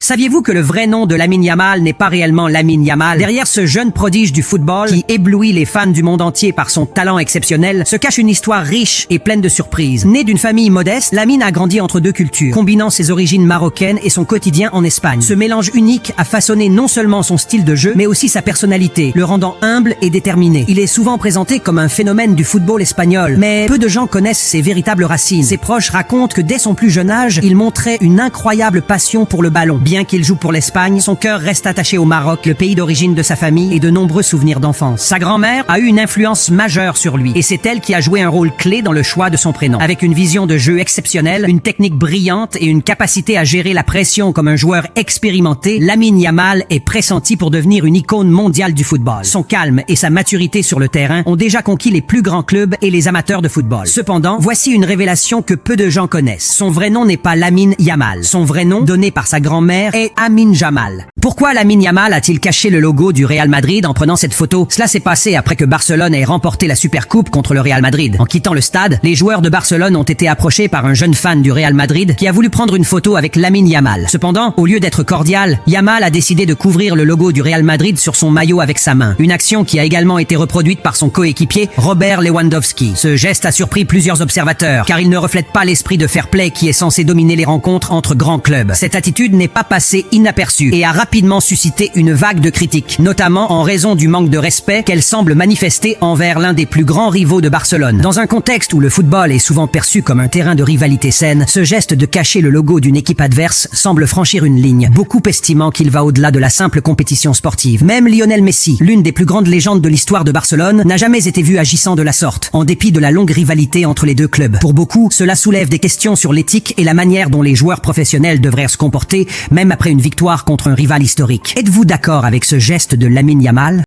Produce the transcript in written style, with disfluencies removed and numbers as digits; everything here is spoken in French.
Saviez-vous que le vrai nom de Lamine Yamal n'est pas réellement Lamine Yamal? Derrière ce jeune prodige du football qui éblouit les fans du monde entier par son talent exceptionnel se cache une histoire riche et pleine de surprises. Né d'une famille modeste, Lamine a grandi entre deux cultures, combinant ses origines marocaines et son quotidien en Espagne. Ce mélange unique a façonné non seulement son style de jeu, mais aussi sa personnalité, le rendant humble et déterminé. Il est souvent présenté comme un phénomène du football espagnol, mais peu de gens connaissent ses véritables racines. Ses proches racontent que dès son plus jeune âge, il montrait une incroyable passion pour le ballon. Bien qu'il joue pour l'Espagne, son cœur reste attaché au Maroc, le pays d'origine de sa famille et de nombreux souvenirs d'enfance. Sa grand-mère a eu une influence majeure sur lui et c'est elle qui a joué un rôle clé dans le choix de son prénom. Avec une vision de jeu exceptionnelle, une technique brillante et une capacité à gérer la pression comme un joueur expérimenté, Lamine Yamal est pressenti pour devenir une icône mondiale du football. Son calme et sa maturité sur le terrain ont déjà conquis les plus grands clubs et les amateurs de football. Cependant, voici une révélation que peu de gens connaissent. Son vrai nom n'est pas Lamine Yamal. Son vrai nom, donné par sa grand-mère, est Amin Jamal. Pourquoi Lamine Yamal a-t-il caché le logo du Real Madrid en prenant cette photo? Cela s'est passé après que Barcelone ait remporté la Supercoupe contre le Real Madrid. En quittant le stade, les joueurs de Barcelone ont été approchés par un jeune fan du Real Madrid qui a voulu prendre une photo avec Lamine Yamal. Cependant, au lieu d'être cordial, Yamal a décidé de couvrir le logo du Real Madrid sur son maillot avec sa main. Une action qui a également été reproduite par son coéquipier, Robert Lewandowski. Ce geste a surpris plusieurs observateurs, car il ne reflète pas l'esprit de fair play qui est censé dominer les rencontres entre grands clubs. Cette attitude n'est pas passée inaperçue et a rapidement suscité une vague de critiques, notamment en raison du manque de respect qu'elle semble manifester envers l'un des plus grands rivaux de Barcelone. Dans un contexte où le football est souvent perçu comme un terrain de rivalité saine, ce geste de cacher le logo d'une équipe adverse semble franchir une ligne, beaucoup estimant qu'il va au-delà de la simple compétition sportive. Même Lionel Messi, l'une des plus grandes légendes de l'histoire de Barcelone, n'a jamais été vu agissant de la sorte, en dépit de la longue rivalité entre les deux clubs. Pour beaucoup, cela soulève des questions sur l'éthique et la manière dont les joueurs professionnels devraient se comporter, même après une victoire contre un rival historique. Êtes-vous d'accord avec ce geste de Lamine Yamal?